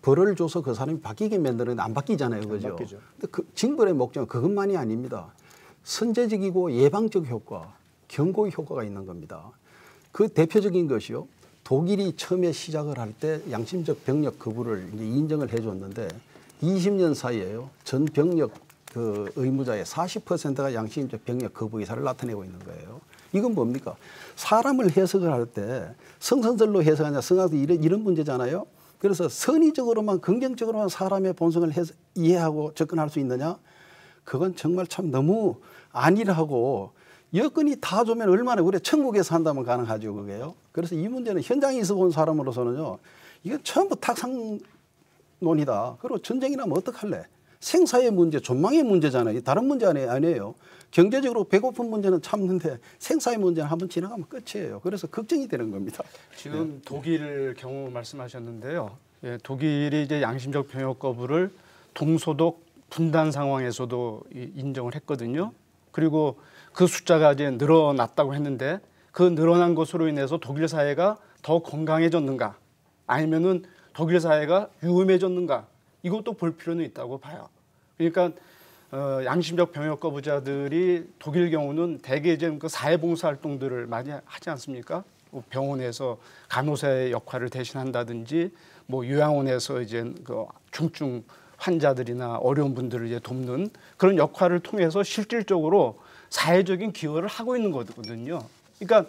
벌을 줘서 그 사람이 바뀌게 만드는데 안 바뀌잖아요, 그죠? 근데 그 징벌의 목적은 그것만이 아닙니다. 선제적이고 예방적 효과, 경고 효과가 있는 겁니다. 그 대표적인 것이요. 독일이 처음에 시작을 할 때 양심적 병력 거부를 이제 인정을 해줬는데 20년 사이에요. 전 병력 그 의무자의 40%가 양심적 병력 거부 의사를 나타내고 있는 거예요. 이건 뭡니까? 사람을 해석을 할 때 성선설로 해석하냐, 성악도 이런 문제잖아요. 그래서 선의적으로만 긍정적으로만 사람의 본성을 이해하고 접근할 수 있느냐? 그건 정말 참 너무 안일하고 여건이 다 좋으면 얼마나 우리 천국에서 한다면 가능하죠, 그게요. 그래서 이 문제는 현장에 있어 본 사람으로서는요. 이건 전부 탁상론이다. 그리고 전쟁이 나면 어떡할래? 생사의 문제, 존망의 문제잖아요. 다른 문제 아니에요. 경제적으로 배고픈 문제는 참는데 생사의 문제는 한번 지나가면 끝이에요. 그래서 걱정이 되는 겁니다. 지금 독일 경우 말씀하셨는데요. 예, 독일이 이제 양심적 병역 거부를 동소독 분단 상황에서도 인정을 했거든요. 그리고 그 숫자가 이제 늘어났다고 했는데 그 늘어난 것으로 인해서 독일 사회가 더 건강해졌는가 아니면은 독일 사회가 유험해졌는가 이것도 볼 필요는 있다고 봐요. 그러니까 양심적 병역 거부자들이 독일 경우는 대개 이제 그 사회봉사 활동들을 많이 하지 않습니까? 병원에서 간호사의 역할을 대신한다든지 뭐 요양원에서 이제 그 중증 환자들이나 어려운 분들을 이제 돕는 그런 역할을 통해서 실질적으로 사회적인 기여를 하고 있는 거거든요. 그러니까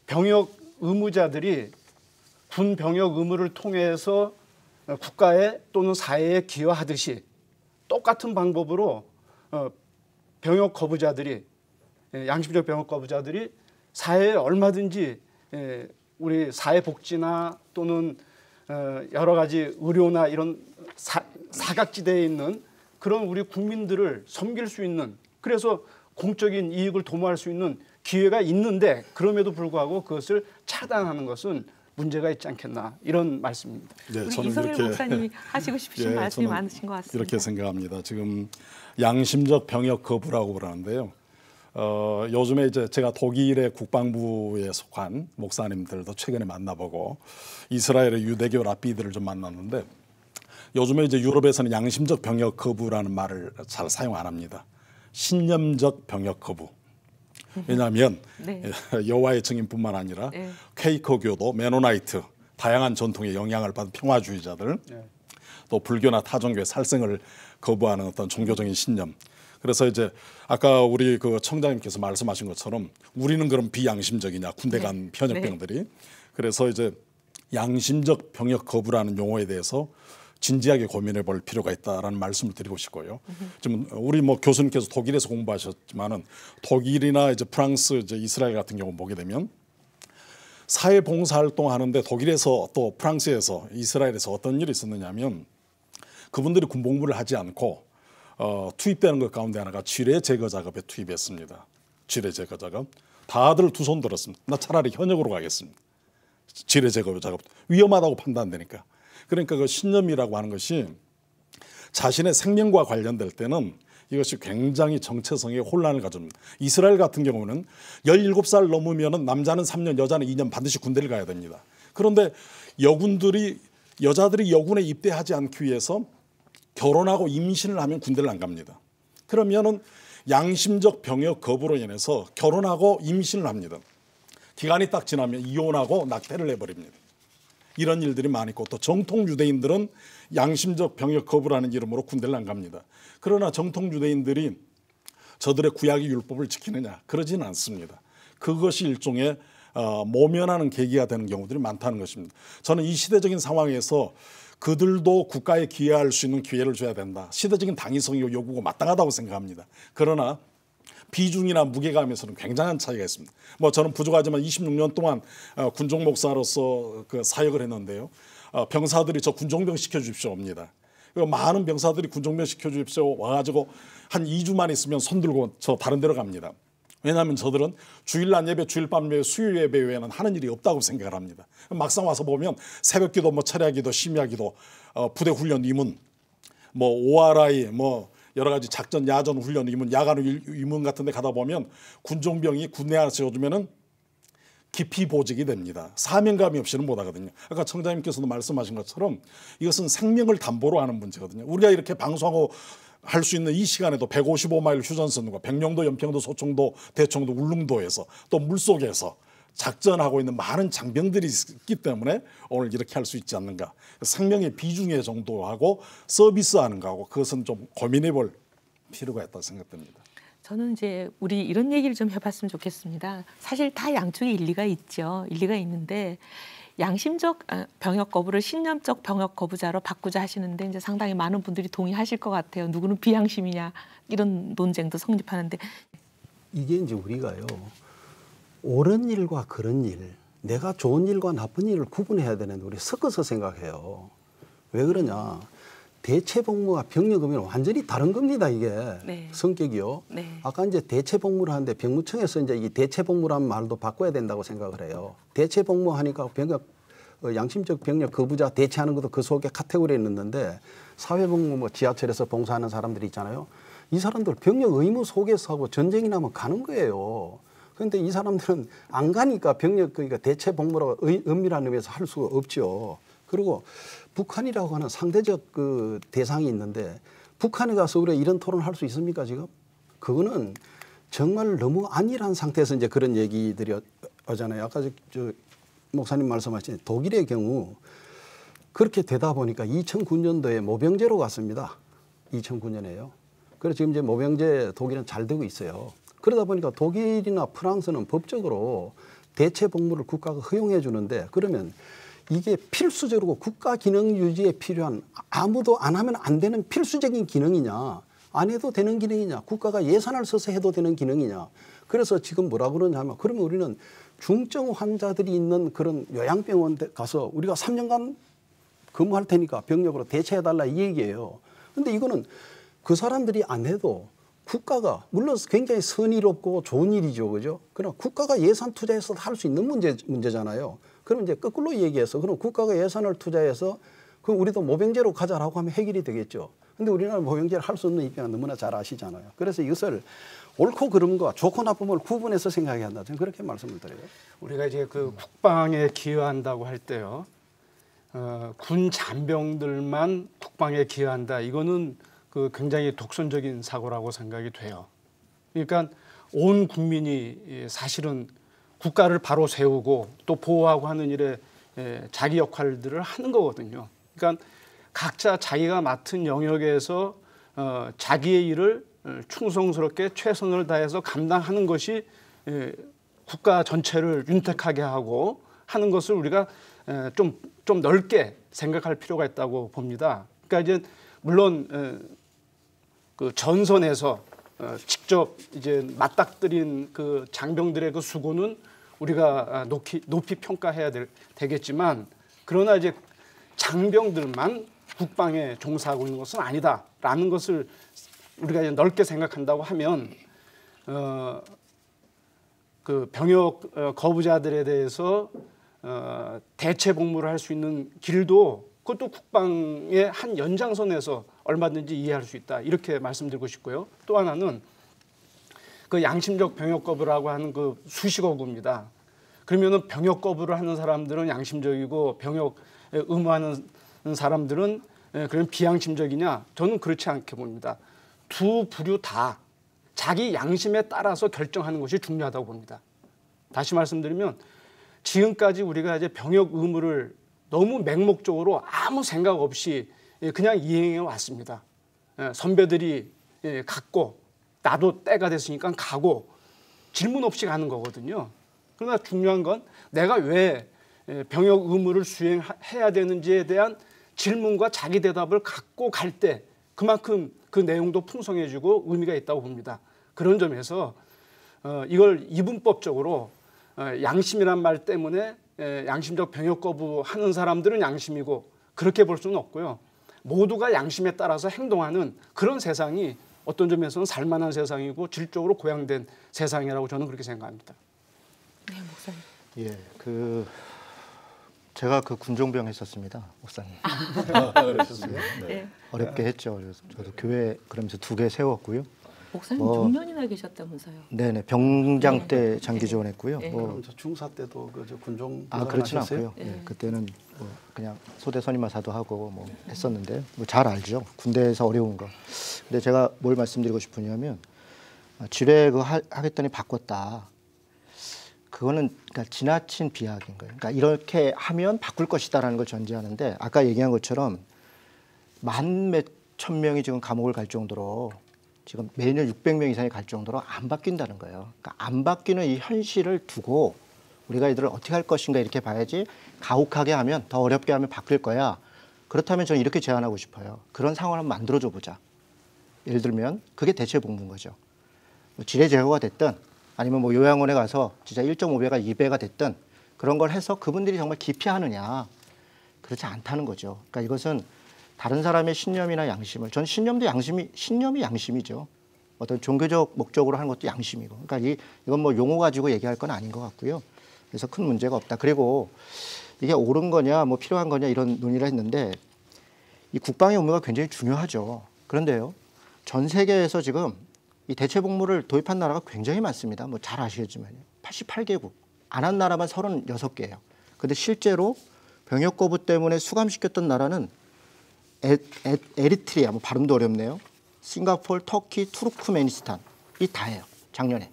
병역 의무자들이 군 병역 의무를 통해서 국가에 또는 사회에 기여하듯이 똑같은 방법으로 병역 거부자들이 양심적 병역 거부자들이 사회에 얼마든지 우리 사회복지나 또는 여러 가지 의료나 이런 사각지대에 있는 그런 우리 국민들을 섬길 수 있는 그래서 공적인 이익을 도모할 수 있는 기회가 있는데 그럼에도 불구하고 그것을 차단하는 것은 문제가 있지 않겠나 이런 말씀입니다. 네, 우리 이성일 목사님이 하시고 싶으신 말씀이 많으신 것 같습니다. 이렇게 생각합니다. 지금 양심적 병역 거부라고 그러는데요. 요즘에 이제 제가 독일의 국방부에 속한 목사님들도 최근에 만나보고 이스라엘의 유대교 랍비들을 좀 만났는데 요즘에 이제 유럽에서는 양심적 병역 거부라는 말을 잘 사용 안 합니다. 신념적 병역 거부. 왜냐하면 네. 여호와의 증인뿐만 아니라 네. 퀘이커교도, 메노나이트, 다양한 전통의 영향을 받은 평화주의자들, 네. 또 불교나 타종교의 살생을 거부하는 어떤 종교적인 신념. 그래서 이제 아까 우리 그 청장님께서 말씀하신 것처럼 우리는 그럼 비양심적이냐 군대 간 현역병들이 네. 그래서 이제 양심적 병역 거부라는 용어에 대해서 진지하게 고민해 볼 필요가 있다라는 말씀을 드리고 싶고요. 지금 우리 뭐 교수님께서 독일에서 공부하셨지만은 독일이나 이제 프랑스, 이제 이스라엘 같은 경우 보게 되면 사회 봉사 활동하는데 독일에서 또 프랑스에서 이스라엘에서 어떤 일이 있었느냐면 그분들이 군복무를 하지 않고 투입되는 것 가운데 하나가 지뢰 제거 작업에 투입했습니다. 지뢰 제거 작업. 다들 두 손 들었습니다. 나 차라리 현역으로 가겠습니다. 지뢰 제거 작업 위험하다고 판단되니까. 그러니까 그 신념이라고 하는 것이 자신의 생명과 관련될 때는 이것이 굉장히 정체성에 혼란을 가집니다. 이스라엘 같은 경우는 17살 넘으면 남자는 3년, 여자는 2년 반드시 군대를 가야 됩니다. 그런데 여자들이 여군에 입대하지 않기 위해서 결혼하고 임신을 하면 군대를 안 갑니다. 그러면은 양심적 병역 거부로 인해서 결혼하고 임신을 합니다. 기간이 딱 지나면 이혼하고 낙태를 해버립니다. 이런 일들이 많이 있고 또 정통 유대인들은 양심적 병역 거부라는 이름으로 군대를 안 갑니다. 그러나 정통 유대인들이 저들의 구약의 율법을 지키느냐? 그러지는 않습니다. 그것이 일종의 모면하는 계기가 되는 경우들이 많다는 것입니다. 저는 이 시대적인 상황에서 그들도 국가에 기여할 수 있는 기회를 줘야 된다. 시대적인 당위성이고 요구고 마땅하다고 생각합니다. 그러나 비중이나 무게감에서는 굉장한 차이가 있습니다. 뭐 저는 부족하지만 26년 동안 군종 목사로서 그 사역을 했는데요. 병사들이 저 군종병 시켜주십시오입니다. 많은 병사들이 군종병 시켜주십시오 와가지고 한 2주만 있으면 손들고 저 다른 데로 갑니다. 왜냐하면 저들은 주일날 예배, 주일밤 예배, 수요일 예배 외에는 하는 일이 없다고 생각을 합니다. 막상 와서 보면 새벽기도, 뭐 철야기도, 심야기도, 부대 훈련 이문, 뭐 ORI, 뭐 여러 가지 작전, 야전 훈련 이문, 야간 이문 같은 데 가다 보면 군종병이 군대 하나 지어주면은 깊이 보직이 됩니다. 사명감이 없이는 못하거든요. 아까 청장님께서도 말씀하신 것처럼 이것은 생명을 담보로 하는 문제거든요. 우리가 이렇게 방송하고 할 수 있는 이 시간에도 155마일 휴전선과 백령도, 연평도, 소청도, 대청도, 울릉도에서 또 물속에서 작전하고 있는 많은 장병들이 있기 때문에 오늘 이렇게 할 수 있지 않는가. 생명의 비중의 정도하고 서비스하는 거하고 그것은 좀 고민해 볼 필요가 있다고 생각됩니다. 저는 이제 우리 이런 얘기를 좀 해봤으면 좋겠습니다. 사실 다 양쪽에 일리가 있죠. 일리가 있는데 양심적 병역 거부를 신념적 병역 거부자로 바꾸자 하시는데 이제 상당히 많은 분들이 동의하실 것 같아요. 누구는 비양심이냐 이런 논쟁도 성립하는데 이게 이제 우리가요. 옳은 일과 그른 일, 내가 좋은 일과 나쁜 일을 구분해야 되는데 우리 섞어서 생각해요. 왜 그러냐? 대체복무와 병역의무는 완전히 다른 겁니다. 이게 네. 성격이요. 네. 아까 이제 대체복무를 하는데 병무청에서 이제 이 대체복무라는 말도 바꿔야 된다고 생각을 해요. 대체복무하니까 병역 양심적 병역 거부자 대체하는 것도 그 속에 카테고리에 넣는데 사회복무 뭐 지하철에서 봉사하는 사람들이 있잖아요. 이 사람들 병역 의무 속에서 하고 전쟁이 나면 가는 거예요. 그런데 이 사람들은 안 가니까 병역 그러니까 대체복무라고 엄밀한 의미에서 할 수가 없죠. 그리고 북한이라고 하는 상대적 그 대상이 있는데 북한에 가서 우리가 이런 토론을 할 수 있습니까 지금? 그거는 정말 너무 안일한 상태에서 이제 그런 얘기들이 오잖아요. 아까 저 목사님 말씀하신 독일의 경우 그렇게 되다 보니까 2009년도에 모병제로 갔습니다. 2009년에요. 그래서 지금 이제 모병제 독일은 잘 되고 있어요. 그러다 보니까 독일이나 프랑스는 법적으로 대체 복무를 국가가 허용해 주는데 그러면 이게 필수적으로 국가 기능 유지에 필요한 아무도 안 하면 안 되는 필수적인 기능이냐 안 해도 되는 기능이냐 국가가 예산을 써서 해도 되는 기능이냐 그래서 지금 뭐라 그러냐면 그러면 우리는 중증 환자들이 있는 그런 요양병원 가서 우리가 3년간 근무할 테니까 병력으로 대체해달라 이 얘기예요. 그런데 이거는 그 사람들이 안 해도 국가가 물론 굉장히 선의롭고 좋은 일이죠. 그죠? 그러나 국가가 예산 투자해서 할 수 있는 문제잖아요. 그럼 이제 거꾸로 얘기해서 그럼 국가가 예산을 투자해서 그럼 우리도 모병제로 가자라고 하면 해결이 되겠죠. 근데 우리나라 모병제를 할 수 없는 입장은 너무나 잘 아시잖아요. 그래서 이것을 옳고 그름과 좋고 나쁨을 구분해서 생각해야 한다. 저는 그렇게 말씀을 드려요. 우리가 이제 그 국방에 기여한다고 할 때요. 군 잔병들만 국방에 기여한다. 이거는 그 굉장히 독선적인 사고라고 생각이 돼요. 그러니까 온 국민이 사실은 국가를 바로 세우고 또 보호하고 하는 일에 자기 역할들을 하는 거거든요. 그러니까 각자 자기가 맡은 영역에서 자기의 일을 충성스럽게 최선을 다해서 감당하는 것이 국가 전체를 윤택하게 하고 하는 것을 우리가 좀 넓게 생각할 필요가 있다고 봅니다. 그러니까 이제 물론 그 전선에서 직접 이제 맞닥뜨린 그 장병들의 그 수고는 우리가 높이 평가해야 되겠지만 그러나 이제 장병들만 국방에 종사하고 있는 것은 아니다라는 것을 우리가 이제 넓게 생각한다고 하면 그 병역 거부자들에 대해서 대체 복무를 할 수 있는 길도 그것도 국방의 한 연장선에서 얼마든지 이해할 수 있다 이렇게 말씀드리고 싶고요. 또 하나는 그 양심적 병역 거부라고 하는 그 수식어구입니다. 그러면은 병역 거부를 하는 사람들은 양심적이고 병역 의무하는 사람들은 그런 비양심적이냐? 저는 그렇지 않게 봅니다. 두 부류 다 자기 양심에 따라서 결정하는 것이 중요하다고 봅니다. 다시 말씀드리면 지금까지 우리가 이제 병역 의무를 너무 맹목적으로 아무 생각 없이 그냥 이행해 왔습니다. 선배들이 갔고 나도 때가 됐으니까 가고 질문 없이 가는 거거든요. 그러나 중요한 건 내가 왜 병역 의무를 수행해야 되는지에 대한 질문과 자기 대답을 갖고 갈 때 그만큼 그 내용도 풍성해지고 의미가 있다고 봅니다. 그런 점에서 이걸 이분법적으로 양심이란 말 때문에 양심적 병역 거부하는 사람들은 양심이고 그렇게 볼 수는 없고요. 모두가 양심에 따라서 행동하는 그런 세상이 어떤 점에서는 살만한 세상이고 질적으로 고양된 세상이라고 저는 그렇게 생각합니다. 네, 목사님. 예, 제가 그 군종병 했었습니다, 목사님. 그러셨어요? 네. 어렵게 했죠. 그래서 저도 교회 그러면서 2개 세웠고요. 목사님 중년이나 계셨다면서요? 네네, 병장 때 장기 지원했고요. 네. 그럼 저 중사 때도 저 군종 그렇지는 하셨어요? 않고요. 네, 그때는 그냥 소대 선임마사도 하고 했었는데 잘 알죠. 군대에서 어려운 거. 근데 제가 뭘 말씀드리고 싶으냐면 지뢰 하겠더니 바꿨다. 그거는 그러니까 지나친 비약인 거예요. 그러니까 이렇게 하면 바꿀 것이다라는 걸 전제하는데 아까 얘기한 것처럼 만 몇천 명이 지금 감옥을 갈 정도로 지금 매년 600명 이상이 갈 정도로 안 바뀐다는 거예요. 그러니까 안 바뀌는 이 현실을 두고 우리가 이들을 어떻게 할 것인가 이렇게 봐야지 가혹하게 하면 더 어렵게 하면 바뀔 거야. 그렇다면 저는 이렇게 제안하고 싶어요. 그런 상황을 한번 만들어줘 보자. 예를 들면 그게 대체 복무인 거죠. 지뢰 제거가 됐든 아니면 요양원에 가서 진짜 1.5배가 2배가 됐든 그런 걸 해서 그분들이 정말 기피하느냐. 그렇지 않다는 거죠. 그러니까 이것은 다른 사람의 신념이나 양심을 전 신념이 양심이죠. 어떤 종교적 목적으로 하는 것도 양심이고. 그러니까 이건 용어 가지고 얘기할 건 아닌 것 같고요. 그래서 큰 문제가 없다. 그리고 이게 옳은 거냐 필요한 거냐 이런 논의를 했는데 이 국방의 의무가 굉장히 중요하죠. 그런데요. 전 세계에서 지금 이 대체 복무를 도입한 나라가 굉장히 많습니다. 잘 아시겠지만요. 88개국. 안 한 나라만 36개예요. 근데 실제로 병역 거부 때문에 수감시켰던 나라는 에리트리아, 발음도 어렵네요. 싱가포르, 터키, 투르크메니스탄 이 다예요. 작년에.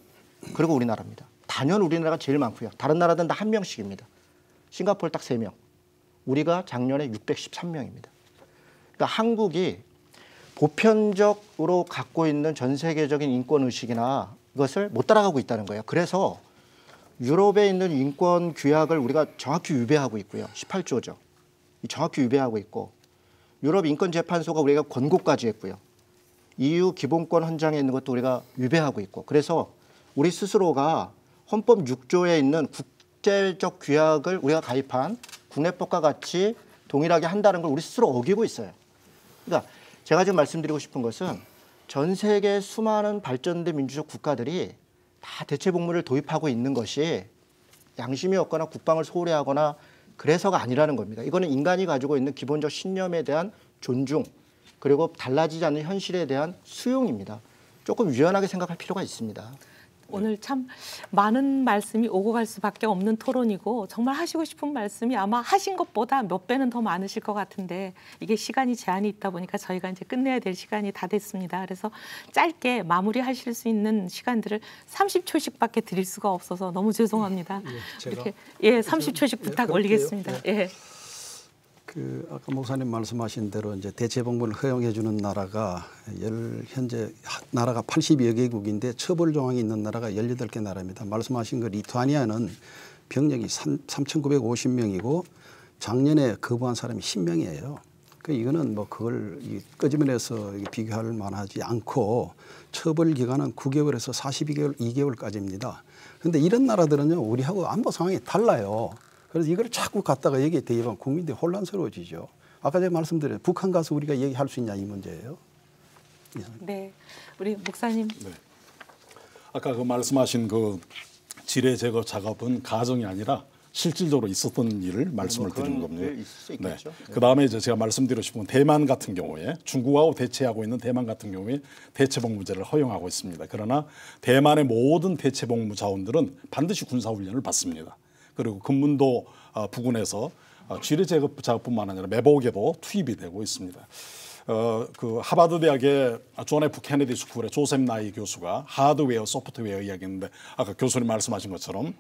그리고 우리나라입니다. 단연 우리나라가 제일 많고요. 다른 나라들은 다 1명씩입니다. 싱가포르 딱 3명. 우리가 작년에 613명입니다. 그러니까 한국이 보편적으로 갖고 있는 전 세계적인 인권 의식이나 이것을 못 따라가고 있다는 거예요. 그래서 유럽에 있는 인권 규약을 우리가 정확히 위배하고 있고요. 18조죠. 정확히 위배하고 있고 유럽 인권재판소가 우리가 권고까지 했고요. EU 기본권 헌장에 있는 것도 우리가 위배하고 있고 그래서 우리 스스로가 헌법 6조에 있는 국제적 규약을 우리가 가입한 국내법과 같이 동일하게 한다는 걸 우리 스스로 어기고 있어요. 그러니까 제가 지금 말씀드리고 싶은 것은 전 세계 수많은 발전된 민주적 국가들이 다 대체 복무를 도입하고 있는 것이 양심이 없거나 국방을 소홀히 하거나 그래서가 아니라는 겁니다. 이거는 인간이 가지고 있는 기본적 신념에 대한 존중 그리고 달라지지 않는 현실에 대한 수용입니다. 조금 유연하게 생각할 필요가 있습니다. 오늘 참 많은 말씀이 오고 갈 수밖에 없는 토론이고 정말 하시고 싶은 말씀이 아마 하신 것보다 몇 배는 더 많으실 것 같은데 이게 시간이 제한이 있다 보니까 저희가 이제 끝내야 될 시간이 다 됐습니다. 그래서 짧게 마무리하실 수 있는 시간들을 30초씩밖에 드릴 수가 없어서 너무 죄송합니다. 제가 30초씩 부탁 올리겠습니다. 아까 목사님 말씀하신 대로 이제 대체 복무를 허용해 주는 나라가 현재 나라가 80여 개국인데 처벌 조항이 있는 나라가 18개 나라입니다. 말씀하신 그 리투아니아는 병력이 3,950명이고 작년에 거부한 사람이 10명이에요. 이거는 그걸 끄집어내서 비교할 만하지 않고 처벌 기간은 9개월에서 2개월까지입니다. 그런데 이런 나라들은요 우리하고 안보 상황이 달라요. 그래서 이걸 자꾸 갖다가 얘기에 대입하면 국민들이 혼란스러워지죠. 아까 제가 말씀드린 북한 가서 우리가 얘기할 수 있냐 이 문제예요. 네, 우리 목사님. 네. 아까 말씀하신 지뢰 제거 작업은 가정이 아니라 실질적으로 있었던 일을 말씀을 드린 겁니다. 네. 그다음에 제가 말씀드리고 싶은 건 대만 같은 경우에 중국하고 대체하고 있는 대만 같은 경우에 대체 복무제를 허용하고 있습니다. 그러나 대만의 모든 대체 복무 자원들은 반드시 군사 훈련을 받습니다. 그리고 금문도 부근에서 지뢰 제거 작업뿐만 아니라 매복에도 투입이 되고 있습니다. 하버드 대학의 존 F 케네디 스쿨의 조셉 나이 교수가 하드웨어, 소프트웨어 이야기했는데 아까 교수님 말씀하신 것처럼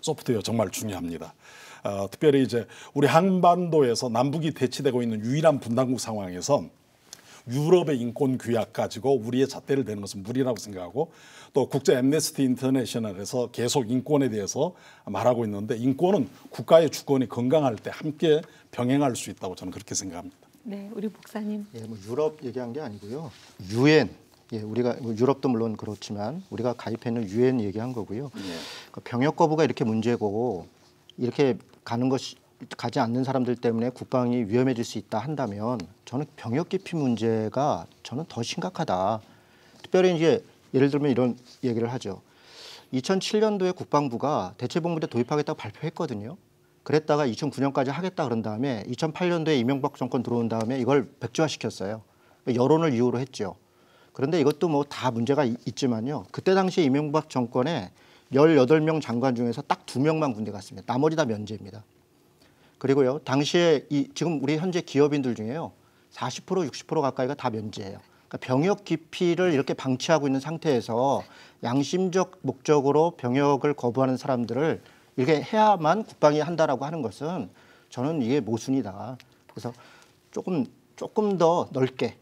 소프트웨어 정말 중요합니다. 특별히 우리 한반도에서 남북이 대치되고 있는 유일한 분단국 상황에서 유럽의 인권 규약 가지고 우리의 잣대를 대는 것은 무리라고 생각하고 또 국제 앰네스티 인터내셔널에서 계속 인권에 대해서 말하고 있는데 인권은 국가의 주권이 건강할 때 함께 병행할 수 있다고 저는 그렇게 생각합니다. 네, 우리 목사님. 유럽 얘기한 게 아니고요. UN 예, 우리가 유럽도 물론 그렇지만 우리가 가입해 있는 유엔 얘기한 거고요. 병역 거부가 이렇게 문제고 이렇게 가지 않는 사람들 때문에 국방이 위험해질 수 있다 한다면 저는 병역 기피 문제가 저는 더 심각하다. 특별히 이제 예를 들면 이런 얘기를 하죠. 2007년도에 국방부가 대체복무제 도입하겠다고 발표했거든요. 그랬다가 2009년까지 하겠다 그런 다음에 2008년도에 이명박 정권 들어온 다음에 이걸 백지화시켰어요. 여론을 이유로 했죠. 그런데 이것도 뭐 다 문제가 있지만요. 그때 당시에 이명박 정권에 18명 장관 중에서 딱 2명만 군대 갔습니다. 나머지 다 면제입니다. 그리고요. 당시에 지금 우리 현재 기업인들 중에요. 40% 60% 가까이가 다 면제예요. 그러니까 병역 기피를 이렇게 방치하고 있는 상태에서 양심적 목적으로 병역을 거부하는 사람들을 이렇게 해야만 국방이 한다라고 하는 것은 저는 이게 모순이다. 그래서 조금 더 넓게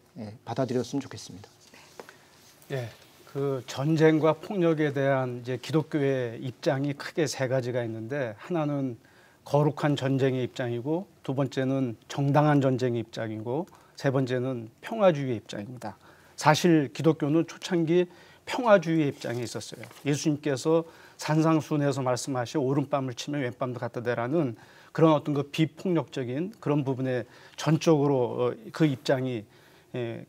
받아들였으면 좋겠습니다. 예, 그 전쟁과 폭력에 대한 이제 기독교의 입장이 크게 세 가지가 있는데 하나는 거룩한 전쟁의 입장이고 두 번째는 정당한 전쟁의 입장이고 세 번째는 평화주의의 입장입니다. 사실 기독교는 초창기 평화주의의 입장에 있었어요. 예수님께서 산상수훈에서 말씀하신 오른뺨을 치면 왼뺨도 갖다 대라는 그런 어떤 그 비폭력적인 그런 부분에 전적으로 그 입장이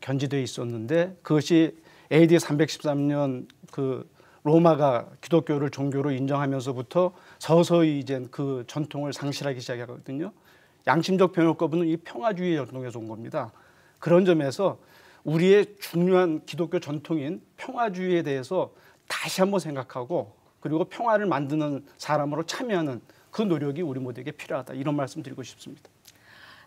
견지되어 있었는데 그것이 AD 313년 그 로마가 기독교를 종교로 인정하면서부터 서서히 이제 그 전통을 상실하기 시작하거든요. 양심적 병역 거부는 이 평화주의 전통에서 온 겁니다. 그런 점에서 우리의 중요한 기독교 전통인 평화주의에 대해서 다시 한번 생각하고 그리고 평화를 만드는 사람으로 참여하는 그 노력이 우리 모두에게 필요하다. 이런 말씀 드리고 싶습니다.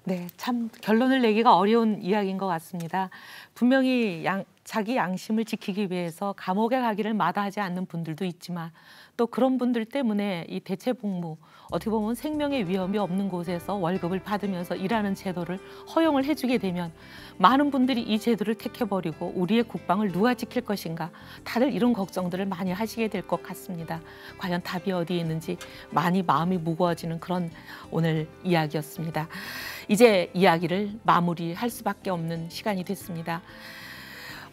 네, 참 결론을 내기가 어려운 이야기인 것 같습니다. 분명히 자기 양심을 지키기 위해서 감옥에 가기를 마다하지 않는 분들도 있지만 또 그런 분들 때문에 이 대체복무, 어떻게 보면 생명의 위험이 없는 곳에서 월급을 받으면서 일하는 제도를 허용을 해주게 되면 많은 분들이 이 제도를 택해버리고 우리의 국방을 누가 지킬 것인가, 다들 이런 걱정들을 많이 하시게 될 것 같습니다. 과연 답이 어디에 있는지 많이 마음이 무거워지는 그런 오늘 이야기였습니다. 이제 이야기를 마무리할 수밖에 없는 시간이 됐습니다.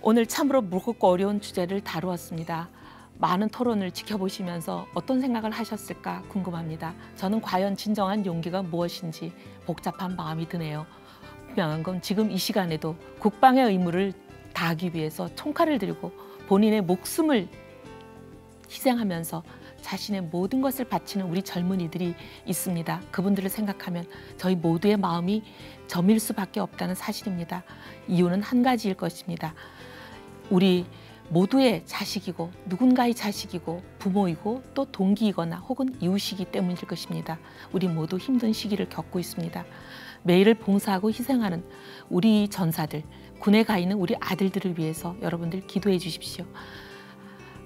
오늘 참으로 무겁고 어려운 주제를 다루었습니다. 많은 토론을 지켜보시면서 어떤 생각을 하셨을까 궁금합니다. 저는 과연 진정한 용기가 무엇인지 복잡한 마음이 드네요. 분명한 건 지금 이 시간에도 국방의 의무를 다하기 위해서 총칼을 들고 본인의 목숨을 희생하면서 자신의 모든 것을 바치는 우리 젊은이들이 있습니다. 그분들을 생각하면 저희 모두의 마음이 저밀 수밖에 없다는 사실입니다. 이유는 한 가지일 것입니다. 우리 모두의 자식이고 누군가의 자식이고 부모이고 또 동기이거나 혹은 이웃이기 때문일 것입니다. 우리 모두 힘든 시기를 겪고 있습니다. 매일을 봉사하고 희생하는 우리 전사들, 군에 가 있는 우리 아들들을 위해서 여러분들 기도해 주십시오.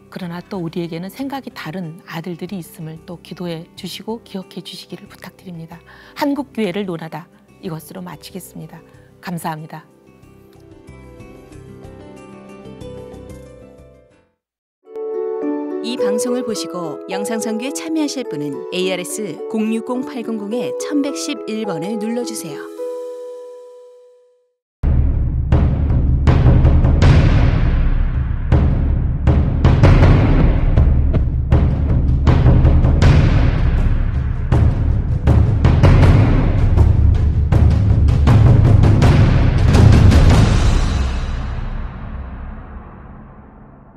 그러나 또 우리에게는 생각이 다른 아들들이 있음을 또 기도해 주시고 기억해 주시기를 부탁드립니다. 한국교회를 논하다, 이것으로 마치겠습니다. 감사합니다. 이 방송을 보시고 영상선교에 참여하실 분은 ARS 060-800-1111번을 눌러주세요.